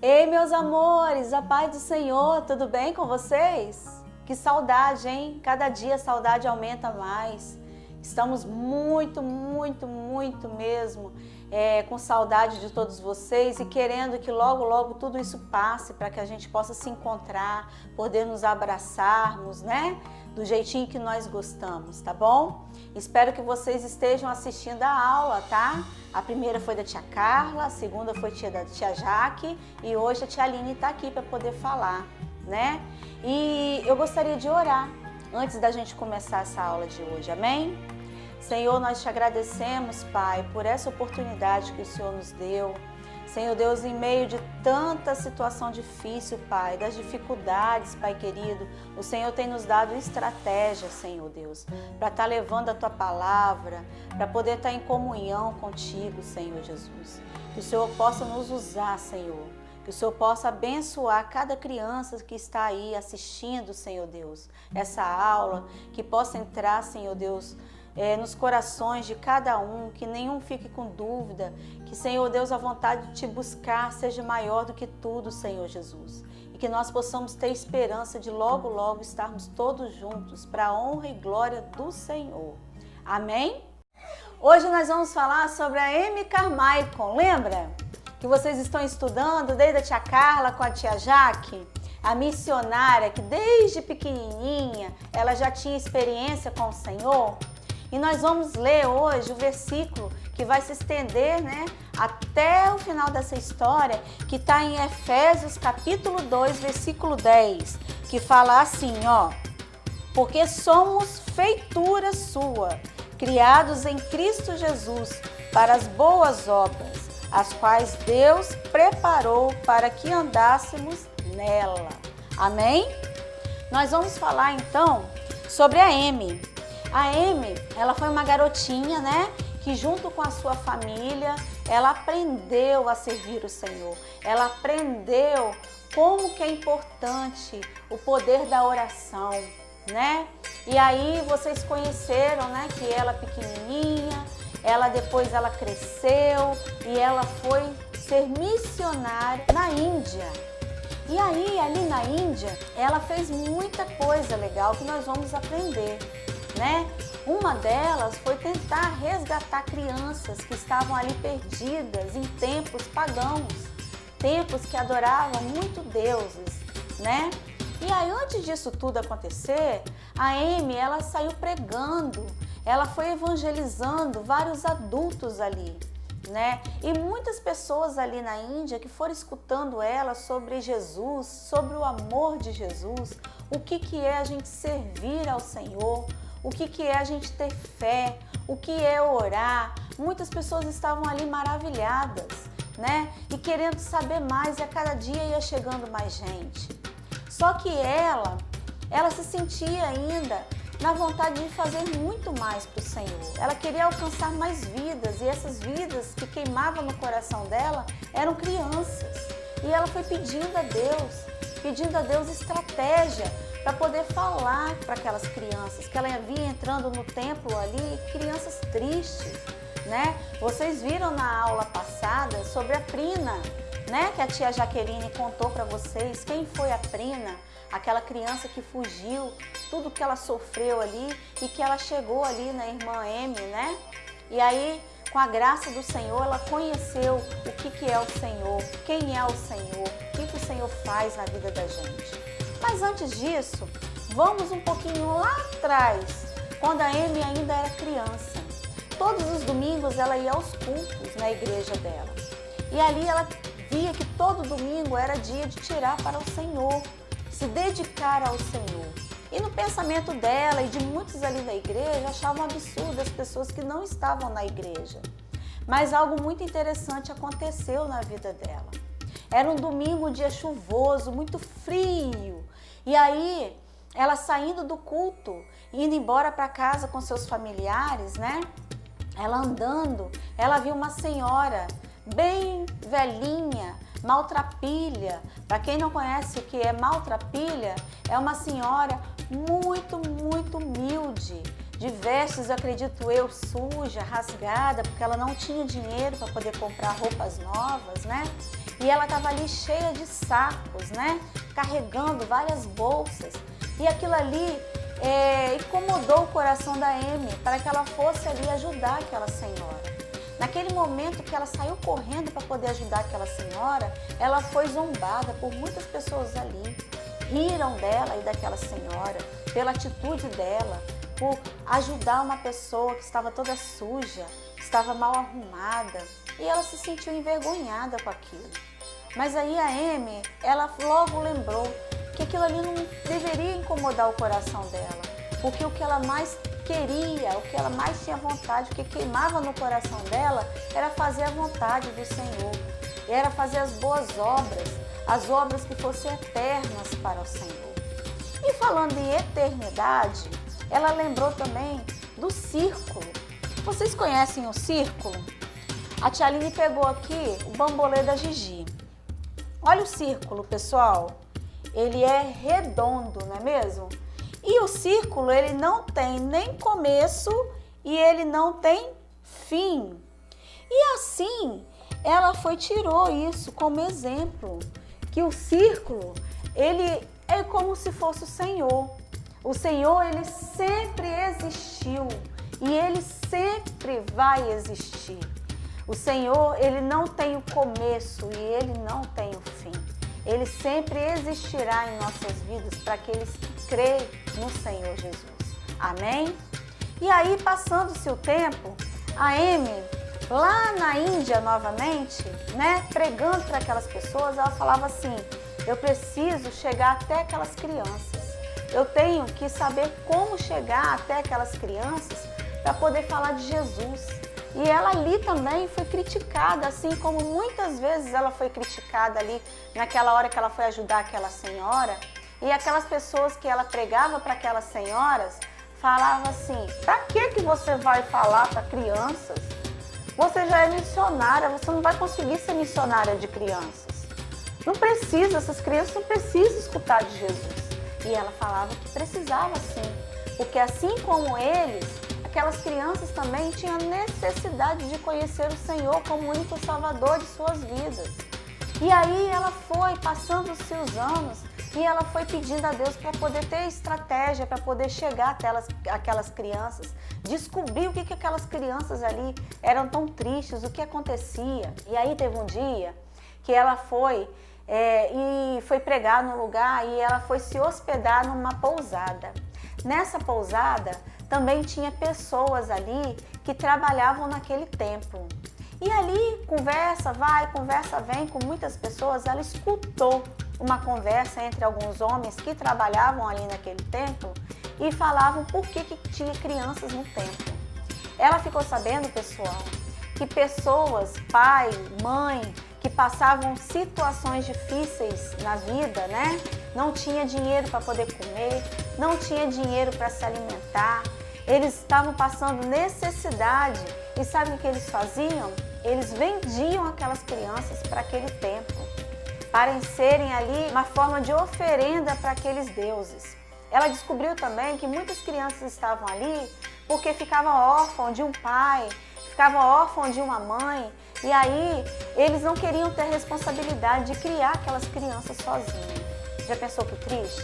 Ei, meus amores, a paz do Senhor, tudo bem com vocês? Que saudade, hein? Cada dia a saudade aumenta mais. Estamos muito mesmo com saudade de todos vocês e querendo que logo tudo isso passe para que a gente possa se encontrar, poder nos abraçarmos, né? Do jeitinho que nós gostamos, tá bom? Espero que vocês estejam assistindo a aula, tá? A primeira foi da tia Carla, a segunda foi da tia Jaque e hoje a tia Aline está aqui para poder falar, né? E eu gostaria de orar antes da gente começar essa aula de hoje, amém? Senhor, nós te agradecemos, Pai, por essa oportunidade que o Senhor nos deu. Senhor Deus, em meio de tanta situação difícil, Pai, das dificuldades, Pai querido, o Senhor tem nos dado estratégia, Senhor Deus, para estar levando a Tua palavra, para poder estar em comunhão contigo, Senhor Jesus. Que o Senhor possa nos usar, Senhor. Que o Senhor possa abençoar cada criança que está aí assistindo, Senhor Deus, essa aula, que possa entrar, Senhor Deus, nos corações de cada um, que nenhum fique com dúvida, que, Senhor Deus, a vontade de te buscar seja maior do que tudo, Senhor Jesus, e que nós possamos ter esperança de logo estarmos todos juntos para a honra e glória do Senhor. Amém? Hoje nós vamos falar sobre a Amy Carmichael, lembra? Que vocês estão estudando desde a tia Carla com a tia Jaque? A missionária que desde pequenininha ela já tinha experiência com o Senhor. E nós vamos ler hoje o versículo que vai se estender, né, até o final dessa história, que está em Efésios capítulo 2, versículo 10, que fala assim, ó: porque somos feitura sua, criados em Cristo Jesus para as boas obras, as quais Deus preparou para que andássemos nela. Amém? Nós vamos falar então sobre a Amy. A Amy, ela foi uma garotinha, né, que junto com a sua família, ela aprendeu a servir o Senhor. Ela aprendeu como que é importante o poder da oração, né? E aí vocês conheceram, né, que ela pequenininha, depois ela cresceu e ela foi ser missionária na Índia. E aí, ali na Índia, ela fez muita coisa legal que nós vamos aprender, né? Uma delas foi tentar resgatar crianças que estavam ali perdidas em templos pagãos, templos que adoravam muito deuses, né? E aí, antes disso tudo acontecer, a Amy, ela saiu pregando, ela foi evangelizando vários adultos ali, né? E muitas pessoas ali na Índia que foram escutando ela sobre Jesus, sobre o amor de Jesus, o que é a gente servir ao Senhor, o que é a gente ter fé, o que é orar. Muitas pessoas estavam ali maravilhadas, né? E querendo saber mais, e a cada dia ia chegando mais gente. Só que ela se sentia ainda na vontade de fazer muito mais para o Senhor. Ela queria alcançar mais vidas, e essas vidas que queimavam no coração dela eram crianças. E ela foi pedindo a Deus estratégia para poder falar para aquelas crianças, que ela via entrando no templo ali, crianças tristes, né? Vocês viram na aula passada sobre a Prina, né? Que a tia Jaqueline contou para vocês. Quem foi a Prina? Aquela criança que fugiu, tudo que ela sofreu ali e que ela chegou ali na irmã Amy, né? E aí, com a graça do Senhor, ela conheceu o que é o Senhor, quem é o Senhor, o que o Senhor faz na vida da gente. Mas antes disso, vamos um pouquinho lá atrás, quando a Amy ainda era criança. Todos os domingos ela ia aos cultos na igreja dela. E ali ela via que todo domingo era dia de tirar para o Senhor, se dedicar ao Senhor. E no pensamento dela e de muitos ali da igreja, achavam absurdo as pessoas que não estavam na igreja. Mas algo muito interessante aconteceu na vida dela. Era um domingo, um dia chuvoso, muito frio. E aí, ela saindo do culto, indo embora para casa com seus familiares, né? Ela andando, ela viu uma senhora bem velhinha, maltrapilha. Para quem não conhece o que é maltrapilha, é uma senhora muito humilde, de vestes, acredito eu, suja, rasgada, porque ela não tinha dinheiro para poder comprar roupas novas, né? e ela estava ali cheia de sacos, né? Carregando várias bolsas. E aquilo ali incomodou o coração da Amy para que ela fosse ali ajudar aquela senhora. Naquele momento que ela saiu correndo para poder ajudar aquela senhora, ela foi zombada por muitas pessoas ali. Riram dela e daquela senhora, pela atitude dela, por ajudar uma pessoa que estava toda suja, estava mal arrumada, e ela se sentiu envergonhada com aquilo. Mas aí a Amy, ela logo lembrou que aquilo ali não deveria incomodar o coração dela, porque o que ela mais queria, o que ela mais tinha vontade, o que queimava no coração dela, era fazer a vontade do Senhor, era fazer as boas obras, as obras que fossem eternas para o Senhor. E falando em eternidade, ela lembrou também do círculo. Vocês conhecem o círculo? A tia Aline pegou aqui o bambolê da Gigi. Olha o círculo, pessoal. Ele é redondo, não é mesmo? E o círculo, ele não tem nem começo e ele não tem fim. E assim, ela tirou isso como exemplo, que o círculo, ele é como se fosse o Senhor. O Senhor, ele sempre existiu e ele sempre vai existir. O Senhor, ele não tem o começo e ele não tem o fim. Ele sempre existirá em nossas vidas para aqueles que creem no Senhor Jesus. Amém? E aí, passando-se o tempo, a Amy, lá na Índia novamente, né, pregando para aquelas pessoas, ela falava assim: eu preciso chegar até aquelas crianças. Eu tenho que saber como chegar até aquelas crianças para poder falar de Jesus. E ela ali também foi criticada, assim como muitas vezes ela foi criticada ali naquela hora que ela foi ajudar aquela senhora. E aquelas pessoas que ela pregava para aquelas senhoras falavam assim: para que você vai falar para crianças? Você já é missionária, você não vai conseguir ser missionária de crianças. Não precisa, essas crianças não precisam escutar de Jesus. E ela falava que precisava sim, porque assim como eles, aquelas crianças também tinham necessidade de conhecer o Senhor como único Salvador de suas vidas. E aí ela foi passando-se os anos e ela foi pedindo a Deus para poder ter estratégia, para poder chegar até aquelas crianças, descobrir o que aquelas crianças ali eram tão tristes, o que acontecia. E aí teve um dia que ela foi pregar no lugar e ela foi se hospedar numa pousada. Nessa pousada também tinha pessoas ali que trabalhavam naquele templo. E ali, conversa vai, conversa vem com muitas pessoas, ela escutou uma conversa entre alguns homens que trabalhavam ali naquele templo e falavam por que tinha crianças no templo. Ela ficou sabendo, pessoal, que pessoas, pai, mãe, que passavam situações difíceis na vida, né? Não tinha dinheiro para poder comer, não tinha dinheiro para se alimentar, eles estavam passando necessidade. E sabe o que eles faziam? Eles vendiam aquelas crianças para aquele templo, para serem ali uma forma de oferenda para aqueles deuses. Ela descobriu também que muitas crianças estavam ali porque ficavam órfãos de um pai, ficavam órfãos de uma mãe, e aí eles não queriam ter responsabilidade de criar aquelas crianças sozinhos. Já pensou que triste?